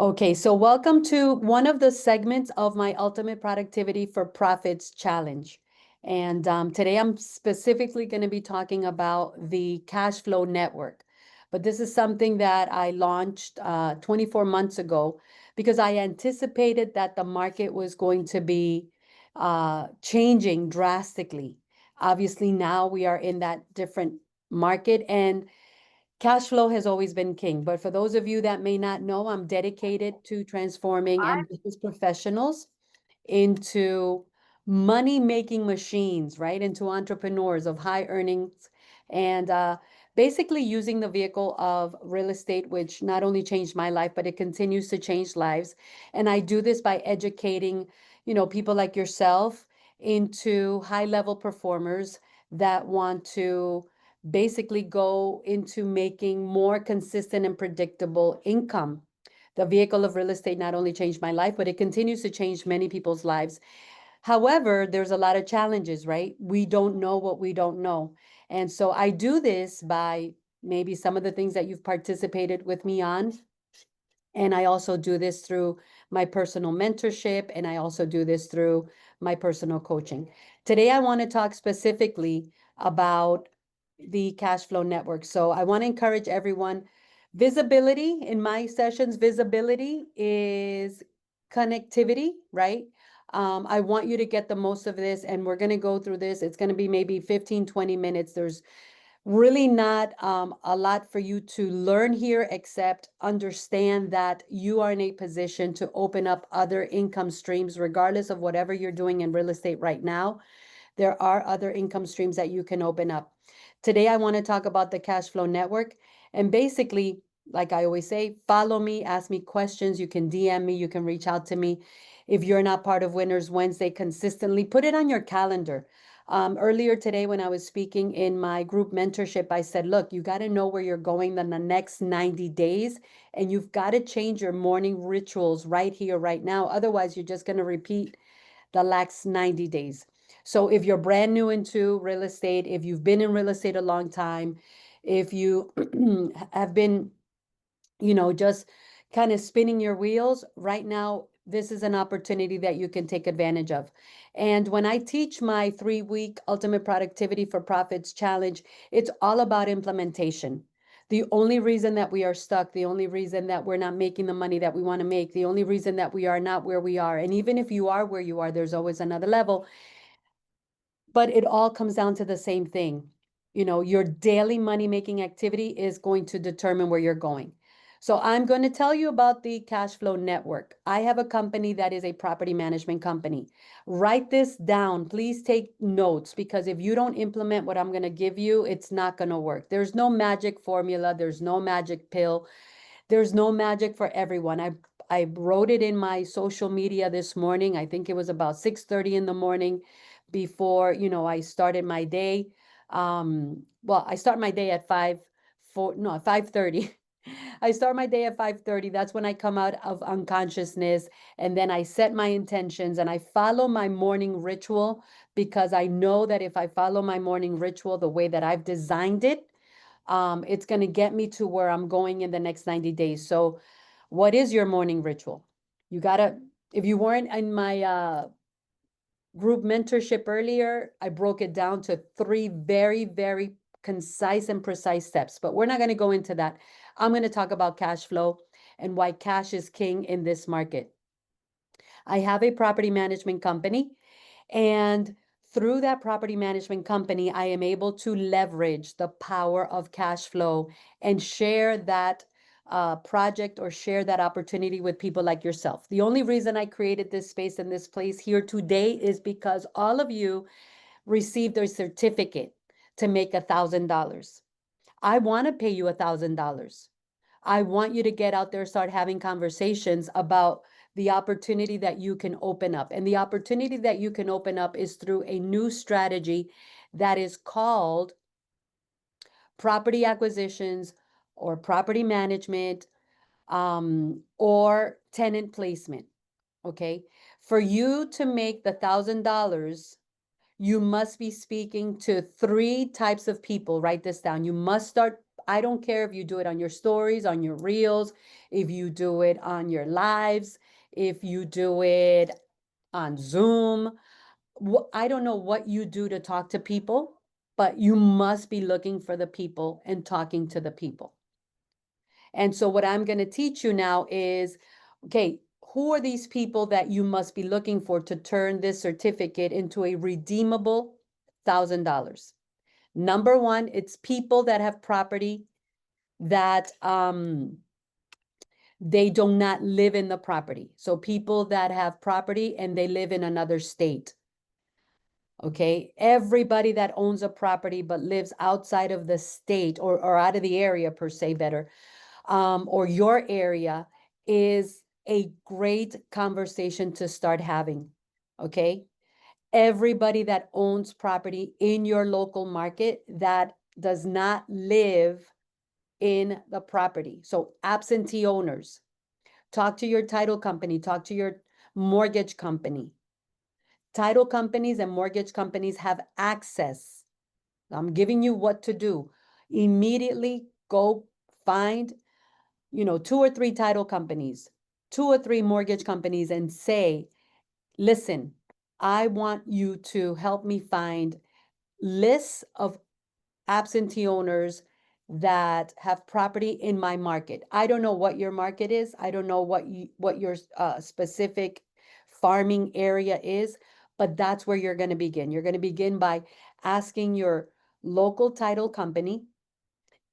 Okay, so welcome to one of the segments of my Ultimate Productivity for Profits Challenge. And today I'm specifically going to be talking about the Cashflow Network. But this is something that I launched 24 months ago because I anticipated that the market was going to be changing drastically. Obviously, now we are in that different market, and cash flow has always been king, but for those of you that may not know, I'm dedicated to transforming ambitious professionals into money-making machines, right? Into entrepreneurs of high earnings and basically using the vehicle of real estate, which not only changed my life, but it continues to change lives. And I do this by educating, people like yourself into high-level performers that want to basically go into making more consistent and predictable income. The vehicle of real estate not only changed my life, but it continues to change many people's lives. However, there's a lot of challenges, right? We don't know what we don't know. And so I do this by maybe some of the things that you've participated with me on. And I also do this through my personal mentorship, and I also do this through my personal coaching. Today, I want to talk specifically about the cash flow network. So I want to encourage everyone. Visibility in my sessions, visibility is connectivity, right? I want you to get the most of this, and we're going to go through this. It's going to be maybe 15, 20 minutes. There's really not a lot for you to learn here, except understand that you are in a position to open up other income streams, regardless of whatever you're doing in real estate right now. There are other income streams that you can open up. Today, I want to talk about the cash flow network. And basically, like I always say, follow me, ask me questions. You can DM me, you can reach out to me. If you're not part of Winners Wednesday consistently, put it on your calendar. Earlier today, when I was speaking in my group mentorship, I said, look, you got to know where you're going in the next 90 days, and you've got to change your morning rituals right here, right now. Otherwise, you're just going to repeat the last 90 days. So if you're brand new into real estate, if you've been in real estate a long time, if you have been, just kind of spinning your wheels right now, this is an opportunity that you can take advantage of. And when I teach my 3-week Ultimate Productivity for Profits Challenge, it's all about implementation. The only reason that we are stuck, the only reason that we're not making the money that we want to make, the only reason that we are not where we are, and even if you are where you are, there's always another level, but it all comes down to the same thing. Your daily money making activity is going to determine where you're going. So I'm going to tell you about the Cashflow Network. I have a company that is a property management company. Write this down. Please take notes, because if you don't implement what I'm going to give you, it's not going to work. There's no magic formula. There's no magic pill. There's no magic for everyone. I wrote it in my social media this morning. I think it was about 6:30 in the morning before, I started my day. Well, I start my day at 5:30. I start my day at 5:30. That's when I come out of unconsciousness, and then I set my intentions and I follow my morning ritual, because I know that if I follow my morning ritual the way that I've designed it, it's going to get me to where I'm going in the next 90 days. So what is your morning ritual? You got to, if you weren't in my group mentorship earlier, I broke it down to 3 very, very concise and precise steps, but we're not going to go into that. I'm going to talk about cash flow and why cash is king in this market. I have a property management company, and through that property management company, I am able to leverage the power of cash flow and share that project or share that opportunity with people like yourself. The only reason I created this space and this place here today is because all of you received a certificate to make $1,000. I want to pay you $1,000. I want you to get out there, start having conversations about the opportunity that you can open up. And the opportunity that you can open up is through a new strategy that is called property acquisitions or property management, or tenant placement. Okay. For you to make the $1,000, you must be speaking to 3 types of people. Write this down. You must start I don't care if you do it on your stories, on your reels, if you do it on your lives, if you do it on Zoom. I don't know what you do to talk to people, but you must be looking for the people and talking to the people. And so what I'm going to teach you now is, okay, who are these people that you must be looking for to turn this certificate into a redeemable $1,000? Number one, it's people that have property that they do not live in the property. So people that have property and they live in another state. Okay, everybody that owns a property but lives outside of the state or out of the area per se, better, or your area, is a great conversation to start having. Okay, everybody that owns property in your local market that does not live in the property. So absentee owners, talk to your title company, talk to your mortgage company. Title companies and mortgage companies have access. I'm giving you what to do. Immediately go find, 2 or 3 title companies, 2 or 3 mortgage companies, and say, listen, I want you to help me find lists of absentee owners that have property in my market. I don't know what your market is. I don't know what your specific farming area is, but that's where you're going to begin. You're going to begin by asking your local title company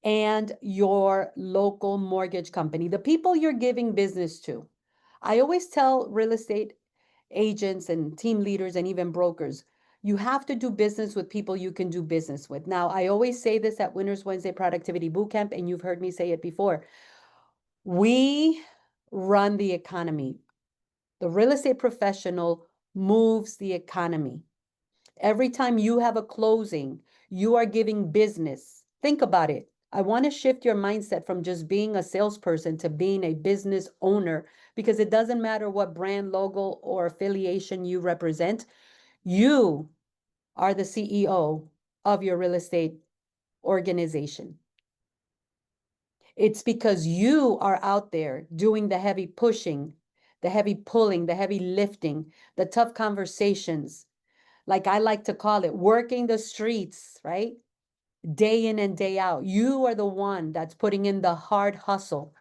and your local mortgage company, the people you're giving business to. I always tell real estate agents and team leaders and even brokers, you have to do business with people you can do business with. Now, I always say this at Winners Wednesday Productivity Bootcamp, and you've heard me say it before. We run the economy. The real estate professional moves the economy. Every time you have a closing, you are giving business. Think about it. I want to shift your mindset from just being a salesperson to being a business owner, because it doesn't matter what brand, logo, or affiliation you represent. You are the CEO of your real estate organization. It's because you are out there doing the heavy pushing, the heavy pulling, the heavy lifting, the tough conversations, like I like to call it, working the streets, right? Day in and day out. You are the one that's putting in the hard hustle,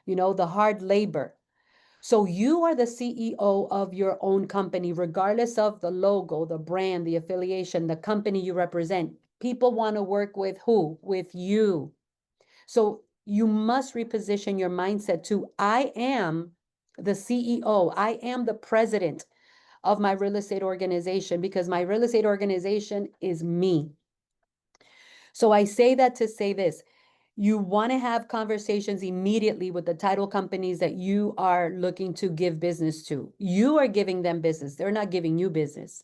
the hard labor. So you are the CEO of your own company, regardless of the logo, the brand, the affiliation, the company you represent. People want to work with who? With you. So you must reposition your mindset to, I am the CEO. I am the president of my real estate organization, because my real estate organization is me. So I say that to say this. You want to have conversations immediately with the title companies that you are looking to give business to. You are giving them business. They're not giving you business.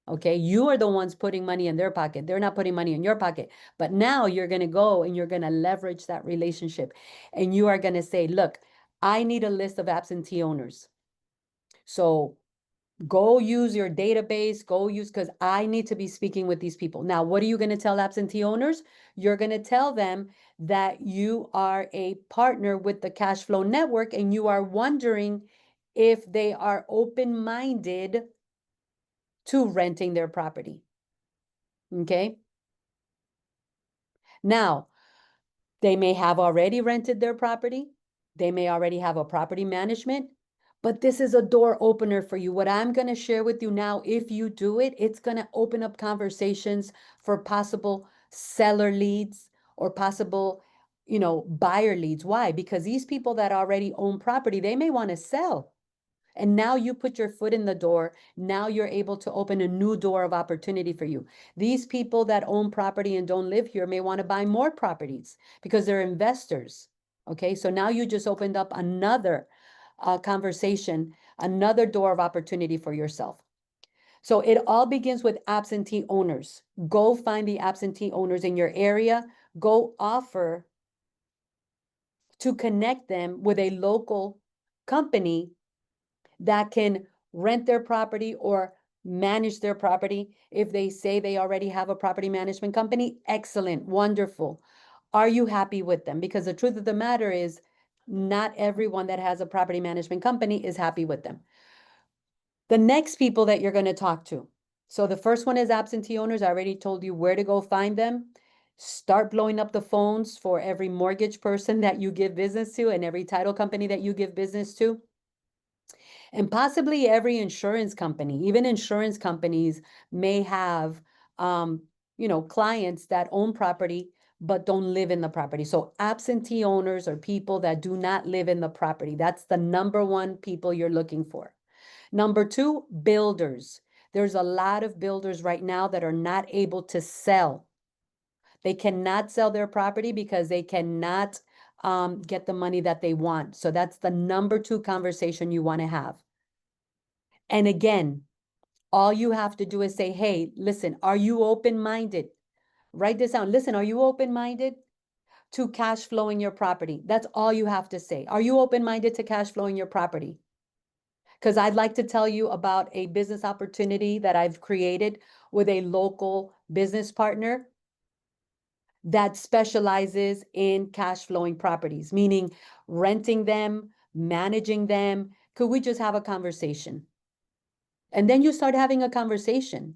Okay. You are the ones putting money in their pocket. They're not putting money in your pocket. But now you're going to go and you're going to leverage that relationship. And you are going to say, look, I need a list of absentee owners. So go use your database, because I need to be speaking with these people. Now, what are you going to tell absentee owners? You're going to tell them that you are a partner with the Cashflow Network and you are wondering if they are open-minded to renting their property. Okay. Now, they may have already rented their property. They may already have a property management, but this is a door opener for you. What I'm going to share with you now, if you do it, it's going to open up conversations for possible seller leads or possible, buyer leads. Why? Because these people that already own property, they may want to sell. And now you put your foot in the door. Now you're able to open a new door of opportunity for you. These people that own property and don't live here may want to buy more properties because they're investors. Okay, so now you just opened up another conversation, another door of opportunity for yourself. So it all begins with absentee owners. Go find the absentee owners in your area. Go offer to connect them with a local company that can rent their property or manage their property. If they say they already have a property management company, excellent, wonderful. Are you happy with them? Because the truth of the matter is, not everyone that has a property management company is happy with them. The next people that you're going to talk to. So the first one is absentee owners. I already told you where to go find them. Start blowing up the phones for every mortgage person that you give business to and every title company that you give business to. And possibly every insurance company. Even insurance companies may have, clients that own property but don't live in the property. So absentee owners are people that do not live in the property. That's the number one people you're looking for. Number two, builders. There's a lot of builders right now that are not able to sell. They cannot sell their property because they cannot get the money that they want. So that's the number two conversation you want to have. And again, all you have to do is say, hey, listen, are you open-minded? Write this down. Listen, are you open-minded to cash flowing your property? That's all you have to say. Are you open-minded to cash flowing your property? Because I'd like to tell you about a business opportunity that I've created with a local business partner that specializes in cash flowing properties, meaning renting them, managing them. Could we just have a conversation? And then you start having a conversation.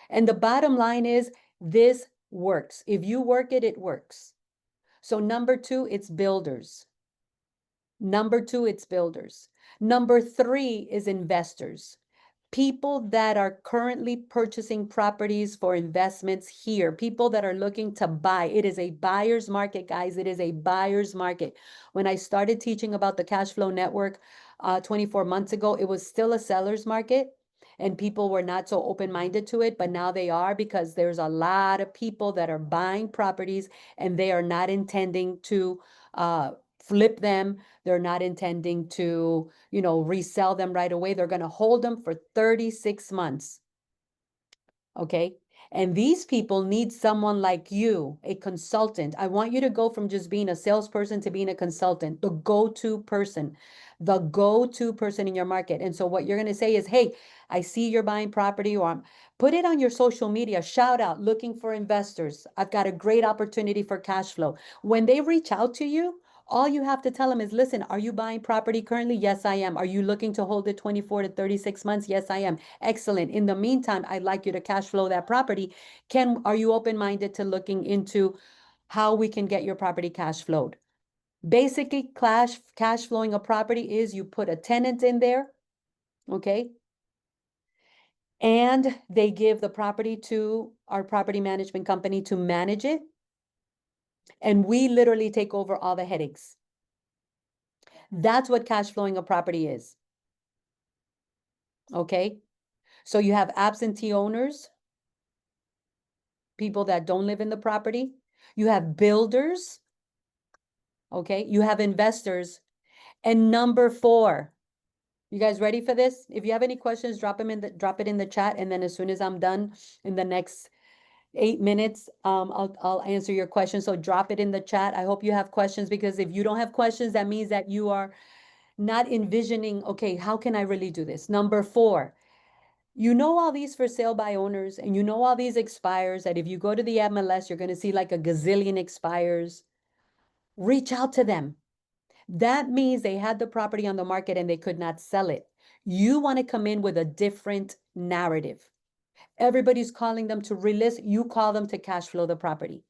And the bottom line is this works. If you work it, it works. So number two, it's builders. Number two, it's builders. Number three is investors. People that are currently purchasing properties for investments here, people that are looking to buy. It is a buyer's market, guys. It is a buyer's market. When I started teaching about the Cashflow Network 24 months ago, it was still a seller's market and people were not so open-minded to it, but now they are because there's a lot of people that are buying properties and they are not intending to flip them. They're not intending to, resell them right away. They're going to hold them for 36 months. Okay. And these people need someone like you, a consultant. I want you to go from just being a salesperson to being a consultant, the go-to person in your market. And so what you're going to say is, hey, I see you're buying property, or put it on your social media, shout out, looking for investors. I've got a great opportunity for cash flow. When they reach out to you, all you have to tell them is, listen, are you buying property currently? Yes, I am. Are you looking to hold it 24 to 36 months? Yes, I am. Excellent. In the meantime, I'd like you to cash flow that property. Are you open-minded to looking into how we can get your property cash flowed? Basically, cash flowing a property is you put a tenant in there, okay? And they give the property to our property management company to manage it. And we literally take over all the headaches. That's what cash flowing a property is. Okay. So you have absentee owners, people that don't live in the property. You have builders. Okay. You have investors. And number four, you guys ready for this? If you have any questions, drop it in the chat. And then as soon as I'm done in the next 8 minutes, I'll answer your question. So drop it in the chat. I hope you have questions, because if you don't have questions, that means that you are not envisioning, okay, how can I really do this? Number four, all these for sale by owners, and all these expires that if you go to the MLS, you're going to see like a gazillion expires. Reach out to them. That means they had the property on the market and they could not sell it. You want to come in with a different narrative. Everybody's calling them to relist. You call them to cash flow the property.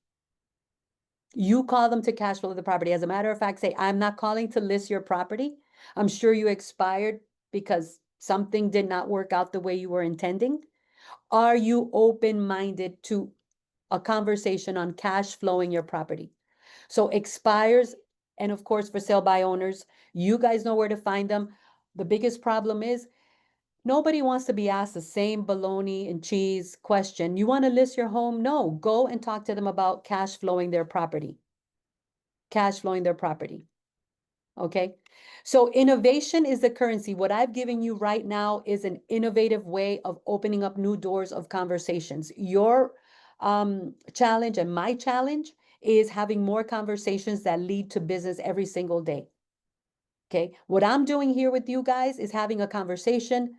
You call them to cash flow the property. As a matter of fact, say, I'm not calling to list your property. I'm sure you expired because something did not work out the way you were intending. Are you open-minded to a conversation on cash flowing your property? So expires, and of course, for sale by owners, you guys know where to find them. The biggest problem is nobody wants to be asked the same bologna and cheese question. You want to list your home? No, go and talk to them about cash flowing their property. Cash flowing their property. Okay. So innovation is the currency. What I've given you right now is an innovative way of opening up new doors of conversations. Your challenge and my challenge is having more conversations that lead to business every single day. Okay. What I'm doing here with you guys is having a conversation.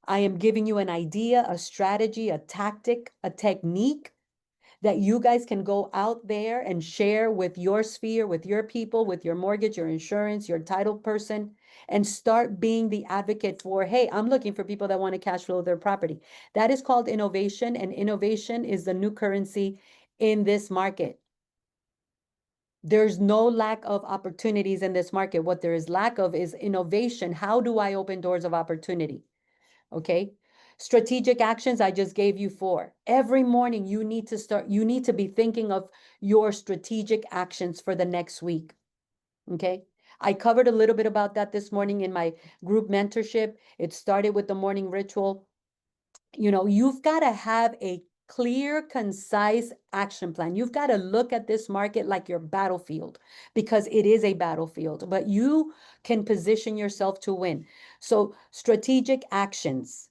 I am giving you an idea, a strategy, a tactic, a technique that you guys can go out there and share with your sphere, with your people, with your mortgage, your insurance, your title person, and start being the advocate for, hey, I'm looking for people that want to cash flow their property. That is called innovation, and innovation is the new currency in this market. There's no lack of opportunities in this market. What there is lack of is innovation. How do I open doors of opportunity? Okay. Strategic actions, I just gave you 4. Every morning you need to be thinking of your strategic actions for the next week. Okay. I covered a little bit about that this morning in my group mentorship. It started with the morning ritual. You've got to have a clear, concise action plan. You've got to look at this market like your battlefield, because it is a battlefield, but you can position yourself to win. So strategic actions.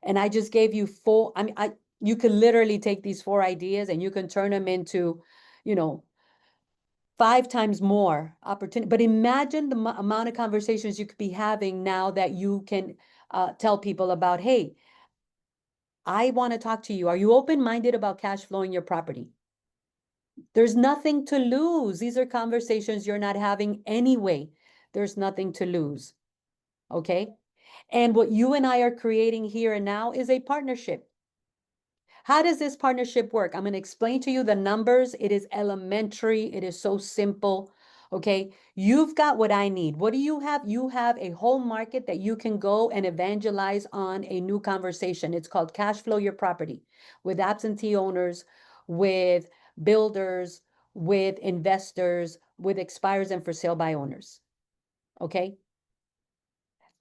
And I just gave you 4. I mean, you could literally take these 4 ideas and you can turn them into, 5 times more opportunity. But imagine the amount of conversations you could be having now that you can tell people about, hey, I want to talk to you. Are you open-minded about cash flowing your property? There's nothing to lose. These are conversations you're not having anyway. There's nothing to lose. Okay? And what you and I are creating here and now is a partnership. How does this partnership work? I'm going to explain to you the numbers. It is elementary. It is so simple. Okay. You've got what I need. What do you have? You have a whole market that you can go and evangelize on a new conversation. It's called Cash Flow Your Property, with absentee owners, with builders, with investors, with expires and for sale by owners. Okay.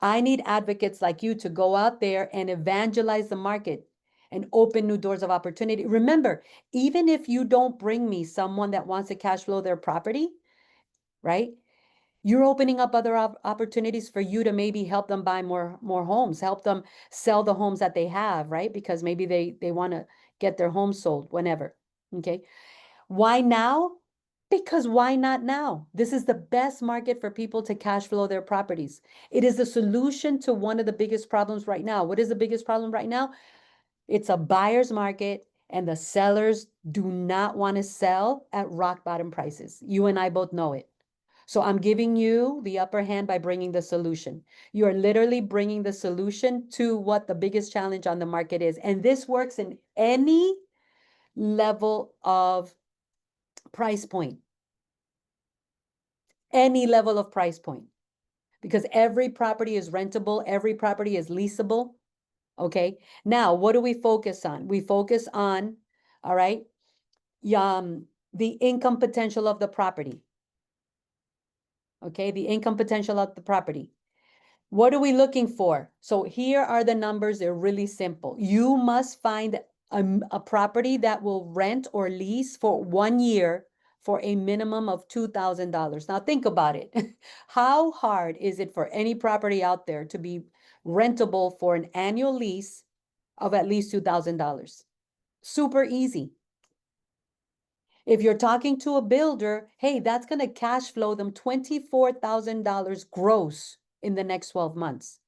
I need advocates like you to go out there and evangelize the market and open new doors of opportunity. Remember, even if you don't bring me someone that wants to cash flow their property, right? You're opening up other opportunities for you to maybe help them buy more homes, help them sell the homes that they have, right? Because maybe they want to get their home sold whenever. Okay. Why now? Because why not now? This is the best market for people to cash flow their properties. It is the solution to one of the biggest problems right now. What is the biggest problem right now? It's a buyer's market, and the sellers do not want to sell at rock bottom prices. You and I both know it. So I'm giving you the upper hand by bringing the solution. You are literally bringing the solution to what the biggest challenge on the market is. And this works in any level of price point, any level of price point, because every property is rentable, every property is leasable. Okay. Now, what do we focus on? We focus on, all right, the income potential of the property. Okay. The income potential of the property. What are we looking for? So here are the numbers. They're really simple. You must find a property that will rent or lease for 1 year for a minimum of $2,000. Now think about it. How hard is it for any property out there to be rentable for an annual lease of at least $2,000? Super easy. If you're talking to a builder, hey, that's going to cash flow them $24,000 gross in the next 12 months.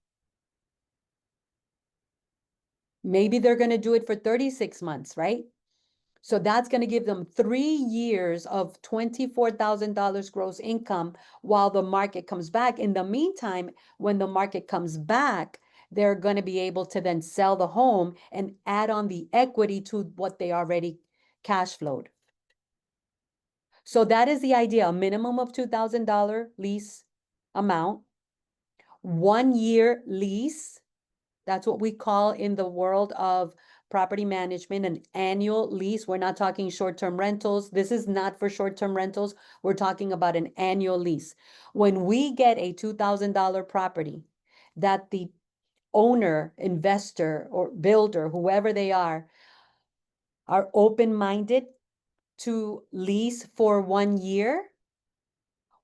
Maybe they're going to do it for 36 months, right? So that's going to give them 3 years of $24,000 gross income while the market comes back. In the meantime, when the market comes back, they're going to be able to then sell the home and add on the equity to what they already cash flowed. So that is the idea, a minimum of $2,000 lease amount, 1 year lease. That's what we call in the world of property management an annual lease. We're not talking short-term rentals. This is not for short-term rentals. We're talking about an annual lease. When we get a $2,000 property that the owner, investor, or builder, whoever they are open-minded to lease for 1 year,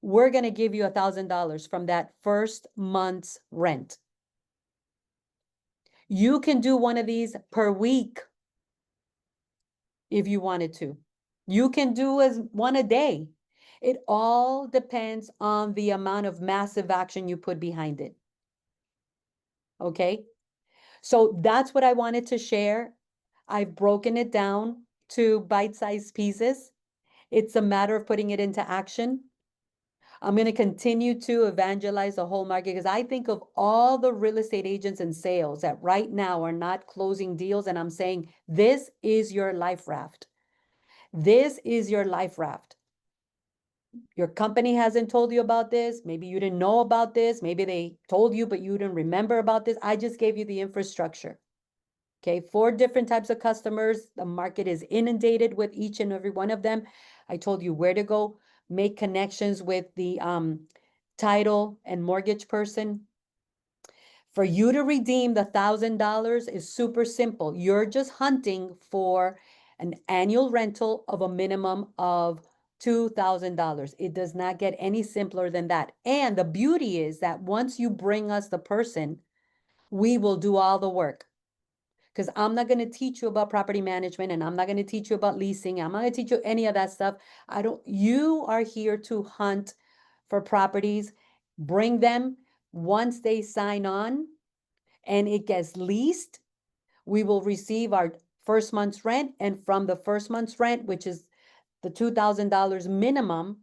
we're going to give you $1,000 from that first month's rent. You can do one of these per week if you wanted to. You can do as one a day. It all depends on the amount of massive action you put behind it. Okay? So that's what I wanted to share. I've broken it down to bite-sized pieces. It's a matter of putting it into action. I'm going to continue to evangelize the whole market because I think of all the real estate agents and sales that right now are not closing deals. And I'm saying, this is your life raft. This is your life raft. Your company hasn't told you about this. Maybe you didn't know about this. Maybe they told you, but you didn't remember about this. I just gave you the infrastructure. Okay, 4 different types of customers. The market is inundated with each and every one of them. I told you where to go, make connections with the title and mortgage person. For you to redeem the $1,000 is super simple. You're just hunting for an annual rental of a minimum of $2,000. It does not get any simpler than that. And the beauty is that once you bring us the person, we will do all the work. Because I'm not going to teach you about property management and I'm not going to teach you about leasing. I'm not going to teach you any of that stuff. You are here to hunt for properties, bring them. Once they sign on and it gets leased, we will receive our first month's rent. And from the first month's rent, which is the $2,000 minimum,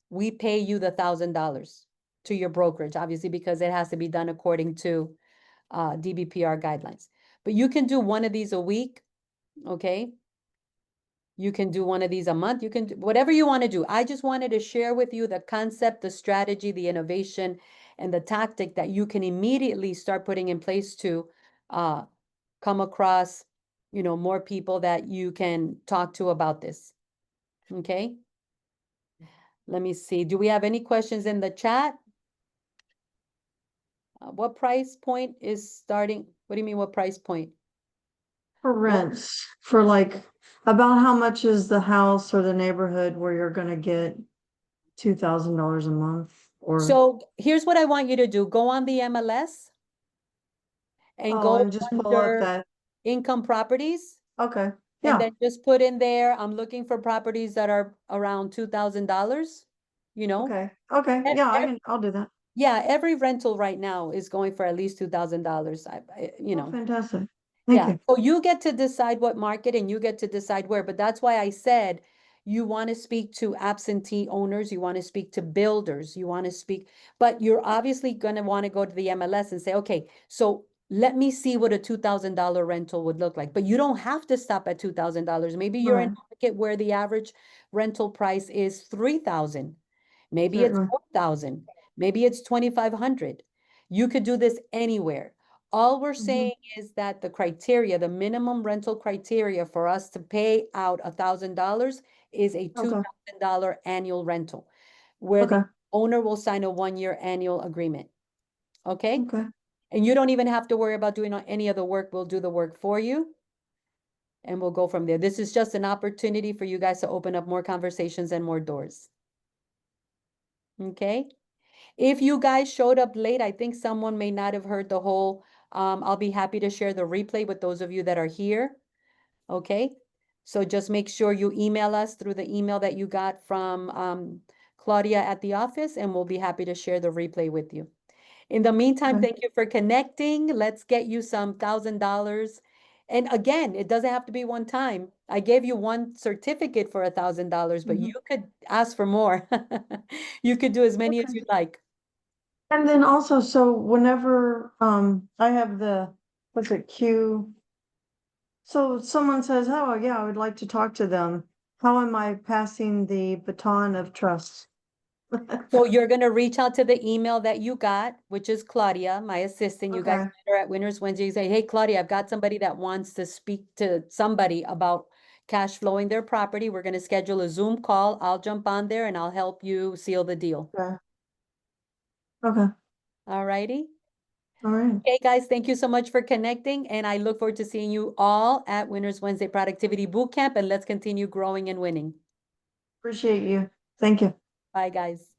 we pay you the $1,000 to your brokerage, obviously, because it has to be done according to DBPR guidelines. But you can do one of these a week, okay? You can do one of these a month. You can do whatever you want to do. I just wanted to share with you the concept, the strategy, the innovation, and the tactic that you can immediately start putting in place to come across, more people that you can talk to about this. Okay? Let me see. Do we have any questions in the chat? What price point is starting? What do you mean, what price point? For rents, for like, about how much is the house or the neighborhood where you're gonna get $2,000 a month? Or, So here's what I want you to do. Go on the MLS and oh, go and just pull up under that, income properties. okay, And yeah, then just put in there, I'm looking for properties that are around $2,000, you know? okay, E- yeah, e- I'll do that. Yeah, every rental right now is going for at least $2,000. Oh, fantastic. Thank Yeah, you. so you get to decide what market and you get to decide where, but that's why I said you want to speak to absentee owners, you want to speak to builders, you want to speak, but you're obviously going to want to go to the MLS and say, okay, so let me see what a $2,000 rental would look like. But you don't have to stop at $2,000. Maybe you're in Right, a market where the average rental price is 3,000. Maybe it's certainly, 4,000. Maybe it's 2,500. You could do this anywhere. All we're saying is that the minimum rental criteria for us to pay out $1,000 is a okay, $2,000 annual rental, where the okay, owner will sign a 1-year annual agreement. Okay? okay. And you don't even have to worry about doing any of the work. We'll do the work for you and we'll go from there. This is just an opportunity for you guys to open up more conversations and more doors. Okay? If you guys showed up late, I think someone may not have heard the whole, I'll be happy to share the replay with those of you that are here. Okay? So just make sure you email us through the email that you got from Claudia at the office, and we'll be happy to share the replay with you. In the meantime, Okay. thank you for connecting. Let's get you some $1,000. And again, it doesn't have to be one time. I gave you one certificate for $1,000, but you could ask for more. You could do as many as Okay. you like. And then also, so whenever, I have the, what's it, Q? So someone says, oh, yeah, I would like to talk to them. How am I passing the baton of trust? So you're going to reach out to the email that you got, which is Claudia, my assistant. You guys Okay, met her at Winners Wednesday. You say, hey, Claudia, I've got somebody that wants to speak to somebody about cash flowing their property. We're going to schedule a Zoom call. I'll jump on there and I'll help you seal the deal. okay, okay, All righty. all right. Okay, guys, thank you so much for connecting. And I look forward to seeing you all at Winners Wednesday Productivity Bootcamp. And let's continue growing and winning. Appreciate you. Thank you. Bye, guys.